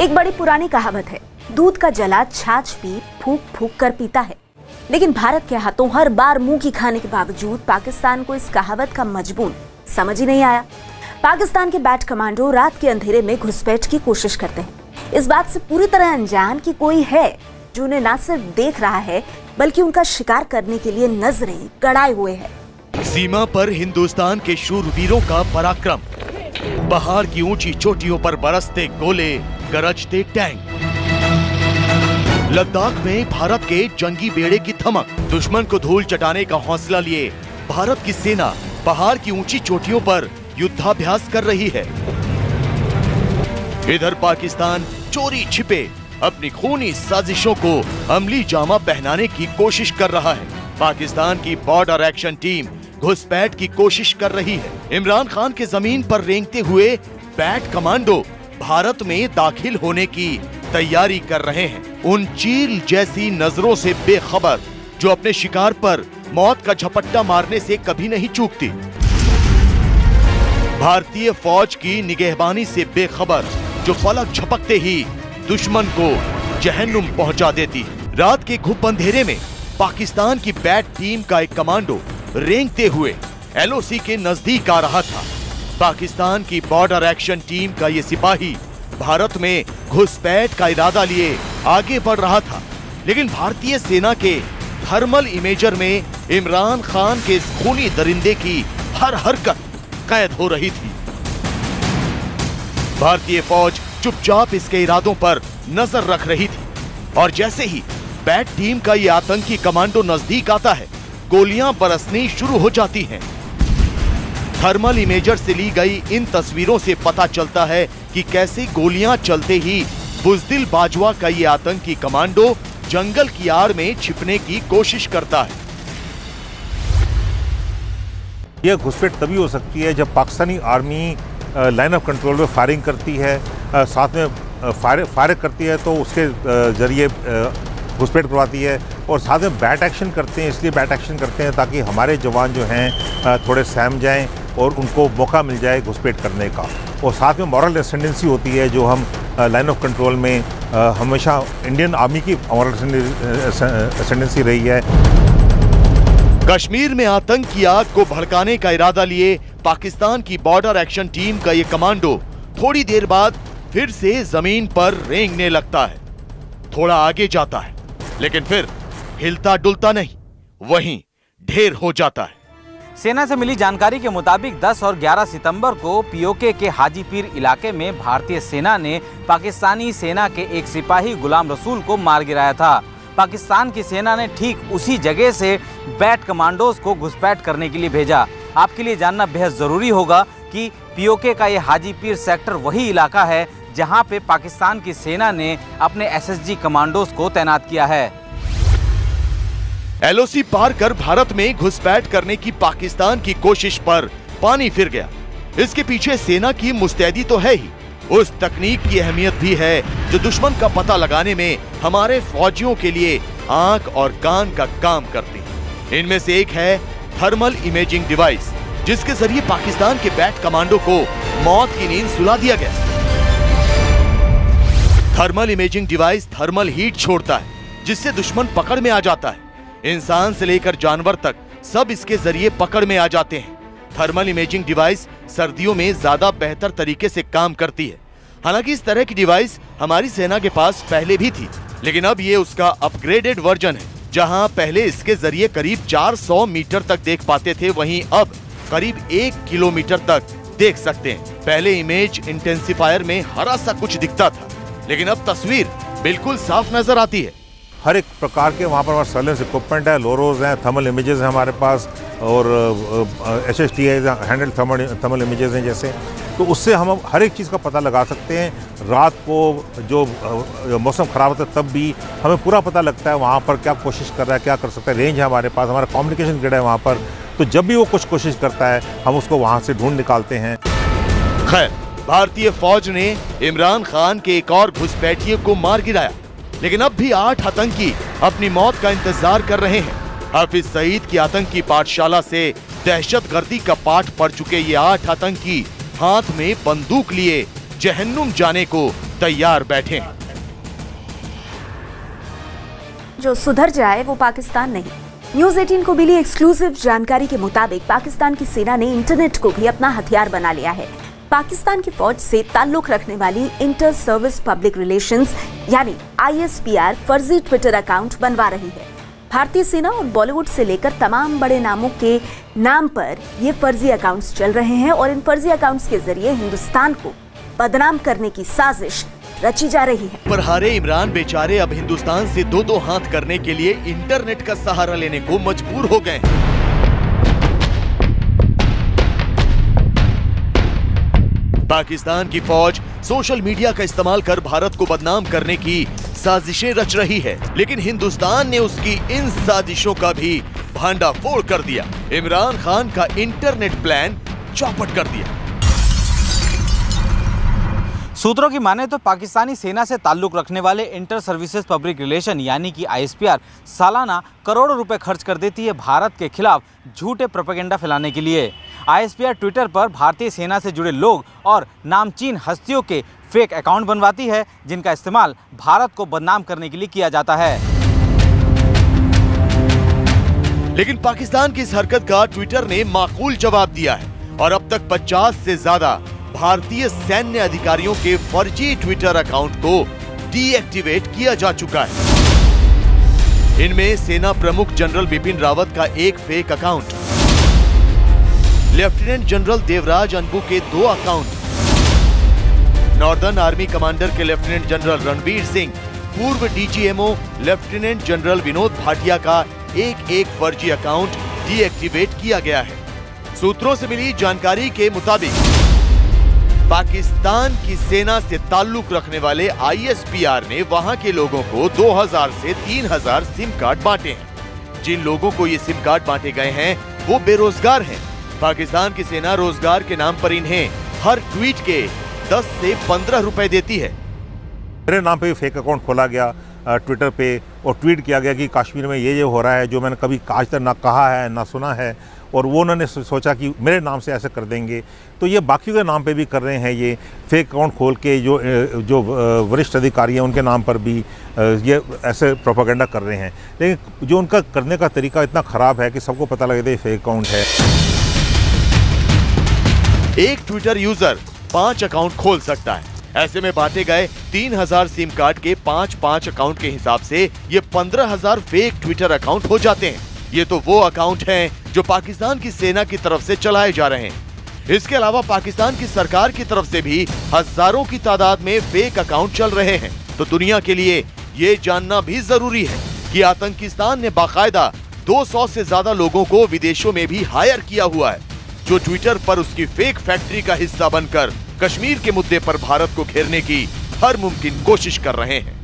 एक बड़ी पुरानी कहावत है, दूध का जला छाछ भी फूंक फूंक कर पीता है। लेकिन भारत के हाथों हर बार मुंह की खाने के बावजूद पाकिस्तान को इस कहावत का मजमून समझ ही नहीं आया। पाकिस्तान के बैट कमांडो रात के अंधेरे में घुसपैठ की कोशिश करते हैं, इस बात से पूरी तरह अनजान कि कोई है जो उन्हें न सिर्फ देख रहा है बल्कि उनका शिकार करने के लिए नजरें गड़ाए हुए है। सीमा पर हिंदुस्तान के शूरवीरों का पराक्रम, पहाड़ की ऊंची चोटियों पर बरसते गोले, गरजते टैंक, लद्दाख में भारत के जंगी बेड़े की धमक, दुश्मन को धूल चटाने का हौसला लिए भारत की सेना पहाड़ की ऊंची चोटियों पर युद्धाभ्यास कर रही है। इधर पाकिस्तान चोरी छिपे अपनी खूनी साजिशों को अमली जामा पहनाने की कोशिश कर रहा है। पाकिस्तान की बॉर्डर एक्शन टीम घुसपैठ की कोशिश कर रही है। इमरान खान के जमीन पर रेंगते हुए बैट कमांडो भारत में दाखिल होने की तैयारी कर रहे हैं। उन चील जैसी नजरों से बेखबर जो अपने शिकार पर मौत का झपट्टा मारने से कभी नहीं चूकती। भारतीय फौज की निगहबानी से बेखबर जो पलक झपकते ही दुश्मन को जहन्नुम पहुंचा देती। रात के घुप अंधेरे में पाकिस्तान की बैट टीम का एक कमांडो रेंगते हुए एलओसी के नजदीक आ रहा था। पाकिस्तान की बॉर्डर एक्शन टीम का ये सिपाही भारत में घुसपैठ का इरादा लिए आगे बढ़ रहा था, लेकिन भारतीय सेना के थर्मल इमेजर में इमरान खान के इस खूनी दरिंदे की हर हरकत कैद हो रही थी। भारतीय फौज चुपचाप इसके इरादों पर नजर रख रही थी और जैसे ही बैट टीम का ये आतंकी कमांडो नजदीक आता है, गोलियां बरसनी शुरू हो जाती हैं। थर्मल इमेजर से ली गई इन तस्वीरों से पता चलता है कि कैसे गोलियां चलते ही बुज़दिल बाजवा का ये आतंकी कमांडो जंगल की आड़ में छिपने की कोशिश करता है। यह घुसपैठ तभी हो सकती है जब Pakistani army line of control में फायरिंग करती है, साथ में फायर करती है तो उसके जरिए घुसपैठ करवाती है, और साथ में बैट एक्शन करते हैं। इसलिए बैट एक्शन करते हैं ताकि हमारे जवान जो हैं थोड़े सहम जाएं और उनको मौका मिल जाए घुसपैठ करने का। और साथ में मॉरल एसेंडेंसी होती है जो हम लाइन ऑफ कंट्रोल में हमेशा इंडियन आर्मी की मॉरल एसेंडेंसी रही है। कश्मीर में आतंक की आग को भड़काने का इरादा लिए पाकिस्तान की बॉर्डर एक्शन टीम का ये कमांडो थोड़ी देर बाद फिर से जमीन पर रेंगने लगता है। थोड़ा आगे जाता है लेकिन फिर हिलता डुलता नहीं, वहीं ढेर हो जाता है। सेना से मिली जानकारी के मुताबिक 10 और 11 सितंबर को पीओके के हाजीपीर इलाके में भारतीय सेना ने पाकिस्तानी सेना के एक सिपाही गुलाम रसूल को मार गिराया था। पाकिस्तान की सेना ने ठीक उसी जगह से बैट कमांडोज को घुसपैठ करने के लिए भेजा। आपके लिए जानना बेहद ज़रूरी होगा कि पीओके का ये हाजीपीर सेक्टर वही इलाका है जहां पे पाकिस्तान की सेना ने अपने एसएसजी कमांडोज को तैनात किया है। एलओसी पार कर भारत में घुसपैठ करने की पाकिस्तान की कोशिश पर पानी फिर गया। इसके पीछे सेना की मुस्तैदी तो है ही, उस तकनीक की अहमियत भी है जो दुश्मन का पता लगाने में हमारे फौजियों के लिए आंख और कान का काम करती है। इनमें से एक है थर्मल इमेजिंग डिवाइस, जिसके जरिए पाकिस्तान के बैट कमांडो को मौत की नींद सुला दिया गया। Thermal imaging device thermal heat छोड़ता है जिससे दुश्मन पकड़ में आ जाता है। इंसान से लेकर जानवर तक सब इसके जरिए पकड़ में आ जाते हैं। थर्मल इमेजिंग डिवाइस सर्दियों में ज्यादा बेहतर तरीके से काम करती है। हालांकि इस तरह की डिवाइस हमारी सेना के पास पहले भी थी, लेकिन अब ये उसका अपग्रेडेड वर्जन है। जहां पहले इसके जरिए करीब 400 मीटर तक देख पाते थे, वहीं अब करीब 1 किलोमीटर तक देख सकते हैं। पहले इमेज इंटेंसिफायर में हरा सा कुछ दिखता था, लेकिन अब तस्वीर बिल्कुल साफ नजर आती है। हर एक प्रकार के वहाँ पर हमारे सर्वेलेंस इक्विपमेंट है, लोरोज हैं, थर्मल इमेजेस हैं हमारे पास, और HSTI हैंडल थर्मल इमेजेस हैं जैसे, तो उससे हम हर एक चीज़ का पता लगा सकते हैं। रात को जो मौसम ख़राब होता है तब भी हमें पूरा पता लगता है वहाँ पर क्या कोशिश कर रहा है, क्या कर सकता है। रेंज है हमारे पास, हमारा कम्युनिकेशन ग्रिड है वहाँ पर, तो जब भी वो कुछ कोशिश करता है हम उसको वहाँ से ढूंढ निकालते हैं। खैर, भारतीय फौज ने इमरान खान के एक और घुसपैठिए को मार गिराया, लेकिन अब भी 8 आतंकी अपनी मौत का इंतजार कर रहे हैं। हाफिज सईद की आतंकी पाठशाला से दहशतगर्दी का पाठ पढ़ चुके ये 8 आतंकी हाथ में बंदूक लिए जहन्नुम जाने को तैयार बैठे हैं। जो सुधर जाए वो पाकिस्तान नहीं। न्यूज़ 18 को मिली एक्सक्लूसिव जानकारी के मुताबिक पाकिस्तान की सेना ने इंटरनेट को भी अपना हथियार बना लिया है। पाकिस्तान की फौज से ताल्लुक रखने वाली इंटर सर्विस पब्लिक रिलेशंस यानी ISPR फर्जी ट्विटर अकाउंट बनवा रही है। भारतीय सेना और बॉलीवुड से लेकर तमाम बड़े नामों के नाम पर ये फर्जी अकाउंट्स चल रहे हैं और इन फर्जी अकाउंट्स के जरिए हिंदुस्तान को बदनाम करने की साजिश रची जा रही है। पर हारे इमरान बेचारे अब हिंदुस्तान से दो हाथ करने के लिए इंटरनेट का सहारा लेने को मजबूर हो गए। पाकिस्तान की फौज सोशल मीडिया का इस्तेमाल कर भारत को बदनाम करने की साजिशें रच रही है, लेकिन हिंदुस्तान ने उसकी इन साजिशों का भी भांडाफोड़ कर दिया। इमरान खान का इंटरनेट प्लान चौपट कर दिया। सूत्रों की माने तो पाकिस्तानी सेना से ताल्लुक रखने वाले इंटर सर्विसेज पब्लिक रिलेशन यानी कि ISPR सालाना करोड़ों रुपए खर्च कर देती है भारत के खिलाफ झूठे प्रोपेगेंडा फैलाने के लिए। ISPR ट्विटर पर भारतीय सेना से जुड़े लोग और नामचीन हस्तियों के फेक अकाउंट बनवाती है, जिनका इस्तेमाल भारत को बदनाम करने के लिए किया जाता है। लेकिन पाकिस्तान की इस हरकत का ट्विटर ने माकूल जवाब दिया है और अब तक 50 से ज्यादा भारतीय सैन्य अधिकारियों के फर्जी ट्विटर अकाउंट को डीएक्टिवेट किया जा चुका है। इनमें सेना प्रमुख जनरल बिपिन रावत का एक fake account, lieutenant general Devraj Anbu के 2 अकाउंट, नॉर्दर्न आर्मी कमांडर के लेफ्टिनेंट जनरल रणबीर सिंह, पूर्व DGMO lieutenant general Vinod Bhatia का एक फर्जी अकाउंट डीएक्टिवेट किया गया है। सूत्रों से मिली जानकारी के मुताबिक पाकिस्तान की सेना से ताल्लुक रखने वाले ISPR ने वहां के लोगों को 2000 से 3000 सिम कार्ड बांटे हैं। जिन लोगों को ये सिम कार्ड बांटे गए हैं वो बेरोजगार हैं। पाकिस्तान की सेना रोजगार के नाम पर इन्हें हर ट्वीट के 10 से 15 रुपए देती है। मेरे नाम पे फेक अकाउंट खोला गया ट्विटर पे और ट्वीट किया गया कि कश्मीर में ये हो रहा है जो मैंने कभी आज तक ना कहा है ना सुना है, और वो उन्होंने सोचा कि मेरे नाम से ऐसे कर देंगे, तो ये बाकी के नाम पे भी कर रहे हैं। ये फेक अकाउंट खोल के जो वरिष्ठ अधिकारी हैं उनके नाम पर भी ये ऐसे प्रोपेगेंडा कर रहे हैं। लेकिन जो उनका करने का तरीका इतना ख़राब है कि सबको पता लगता है फेक अकाउंट है। एक ट्विटर यूजर 5 अकाउंट खोल सकता है। ऐसे में बांटे गए 3000 सिम कार्ड के 5 अकाउंट के हिसाब से ये 15000 फेक ट्विटर अकाउंट हो जाते हैं। ये तो वो अकाउंट हैं जो पाकिस्तान की सेना की तरफ से चलाए जा रहे हैं। इसके अलावा पाकिस्तान की सरकार की तरफ से भी हजारों की तादाद में फेक अकाउंट चल रहे हैं। तो दुनिया के लिए ये जानना भी जरूरी है कि आतंकिस्तान ने बाकायदा 200 से ज्यादा लोगों को विदेशों में भी हायर किया हुआ है, जो ट्विटर पर उसकी फेक फैक्ट्री का हिस्सा बनकर कश्मीर के मुद्दे पर भारत को घेरने की हर मुमकिन कोशिश कर रहे हैं।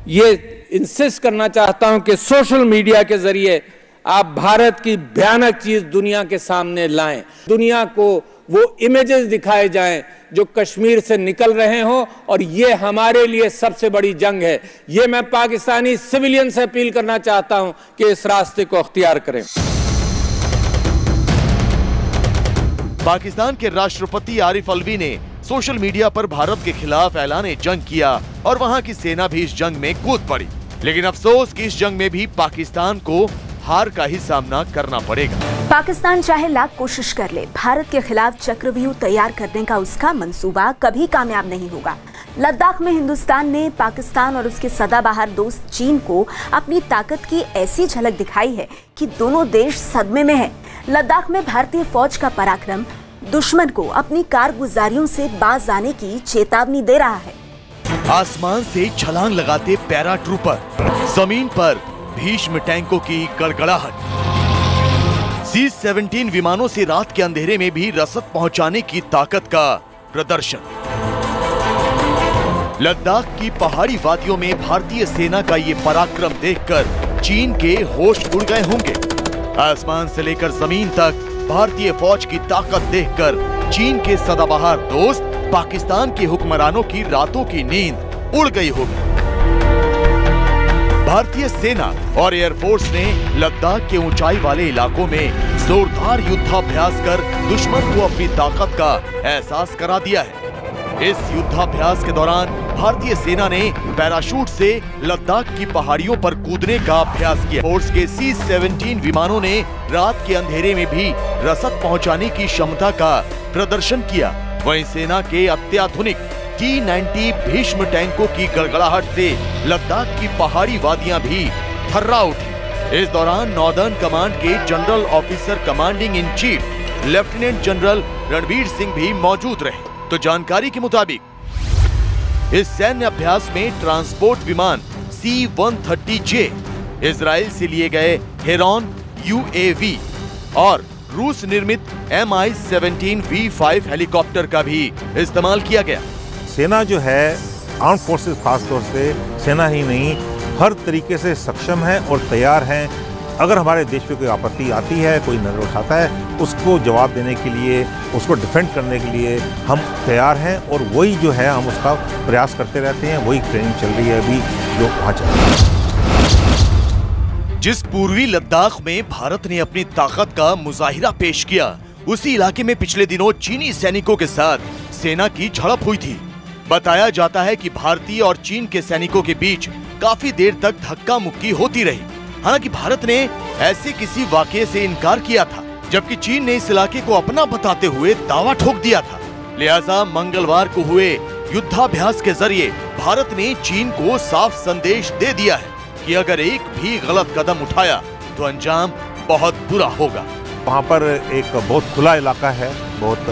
ये इंसिस्ट करना चाहता हूं कि सोशल मीडिया के जरिए आप भारत की भयानक चीज दुनिया के सामने लाएं, दुनिया को वो इमेजेस दिखाए जाएं जो कश्मीर से निकल रहे हो, और ये हमारे लिए सबसे बड़ी जंग है। ये मैं पाकिस्तानी सिविलियन से अपील करना चाहता हूं कि इस रास्ते को अख्तियार करें। पाकिस्तान के राष्ट्रपति आरिफ अलवी ने सोशल मीडिया पर भारत के खिलाफ ऐलान जंग किया और वहां की सेना भी इस जंग में कूद पड़ी। लेकिन अफसोस कि इस जंग में भी पाकिस्तान को हार का ही सामना करना पड़ेगा। पाकिस्तान चाहे लाख कोशिश कर ले, भारत के खिलाफ चक्रव्यूह तैयार करने का उसका मंसूबा कभी कामयाब नहीं होगा। लद्दाख में हिंदुस्तान ने पाकिस्तान और उसके सदाबहार दोस्त चीन को अपनी ताकत की ऐसी झलक दिखाई है कि दोनों देश सदमे में हैं। लद्दाख में भारतीय फौज का पराक्रम दुश्मन को अपनी कारगुजारियों से बाज आने की चेतावनी दे रहा है। आसमान से छलांग लगाते पैरा ट्रूपर, जमीन पर भीष्म टैंकों की गड़गड़ाहट, C-17 विमानों से रात के अंधेरे में भी रसद पहुंचाने की ताकत का प्रदर्शन। लद्दाख की पहाड़ी वादियों में भारतीय सेना का ये पराक्रम देखकर चीन के होश उड़ गए होंगे। आसमान से लेकर जमीन तक भारतीय फौज की ताकत देखकर चीन के सदाबहार दोस्त पाकिस्तान के हुक्मरानों की रातों की नींद उड़ गई होगी। भारतीय सेना और एयरफोर्स ने लद्दाख के ऊंचाई वाले इलाकों में जोरदार युद्धाभ्यास कर दुश्मन को अपनी ताकत का एहसास करा दिया है। इस युद्धाभ्यास के दौरान भारतीय सेना ने पैराशूट से लद्दाख की पहाड़ियों पर कूदने का अभ्यास किया। फोर्स के C-17 विमानों ने रात के अंधेरे में भी रसद पहुंचाने की क्षमता का प्रदर्शन किया। वहीं सेना के अत्याधुनिक T-90 भीष्म टैंकों की गड़गड़ाहट से लद्दाख की पहाड़ी वादियां भी थर्रा उठी। इस दौरान नॉर्दर्न कमांड के general officer commanding in chief lieutenant general Ranbir Singh भी मौजूद रहे। तो जानकारी के मुताबिक इस सैन्य अभ्यास में ट्रांसपोर्ट विमान C-130J, इजराइल से लिए गए हेरॉन UAV और रूस निर्मित Mi-17 V5 हेलीकॉप्टर का भी इस्तेमाल किया गया। सेना जो है आर्म फोर्सेस खासतौर से सेना ही नहीं हर तरीके से सक्षम है और तैयार है। अगर हमारे देश पे कोई आपत्ति आती है, कोई नजर उठाता है, उसको जवाब देने के लिए, उसको डिफेंड करने के लिए हम तैयार हैं और वही जो है हम उसका प्रयास करते रहते हैं। वही ट्रेनिंग चल रही है अभी जो वहाँ चल रही है। जिस पूर्वी लद्दाख में भारत ने अपनी ताकत का मुजाहिरा पेश किया, उसी इलाके में पिछले दिनों चीनी सैनिकों के साथ सेना की झड़प हुई थी। बताया जाता है कि भारतीय और चीन के सैनिकों के बीच काफी देर तक धक्का मुक्की होती रही। हालांकि भारत ने ऐसे किसी वाकये से इनकार किया था, जबकि चीन ने इस इलाके को अपना बताते हुए दावा ठोक दिया था। लिहाजा मंगलवार को हुए युद्धाभ्यास के जरिए भारत ने चीन को साफ संदेश दे दिया है कि अगर एक भी गलत कदम उठाया तो अंजाम बहुत बुरा होगा। वहाँ पर एक बहुत खुला इलाका है, बहुत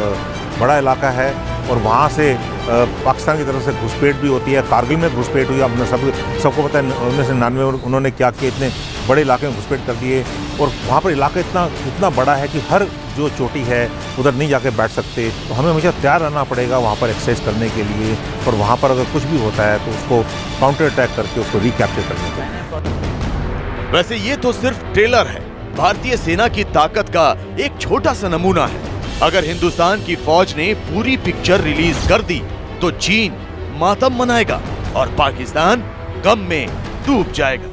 बड़ा इलाका है और वहाँ से पाकिस्तान की तरफ से घुसपैठ भी होती है। कारगिल में घुसपैठ हुई, आपने सबको पता है 1999 उन्होंने क्या किया, इतने बड़े इलाके में घुसपैठ कर दिए और वहाँ पर इलाका इतना बड़ा है कि हर जो चोटी है उधर नहीं जाके बैठ सकते। तो हमें हमेशा तैयार रहना पड़ेगा वहाँ पर एक्सेस करने के लिए और वहाँ पर अगर कुछ भी होता है तो उसको काउंटर अटैक करके उसको रिकैप्चर करने के लिए। वैसे ये तो सिर्फ ट्रेलर है, भारतीय सेना की ताकत का एक छोटा सा नमूना है। अगर हिंदुस्तान की फौज ने पूरी पिक्चर रिलीज कर दी तो चीन मातम मनाएगा और पाकिस्तान गम में डूब जाएगा।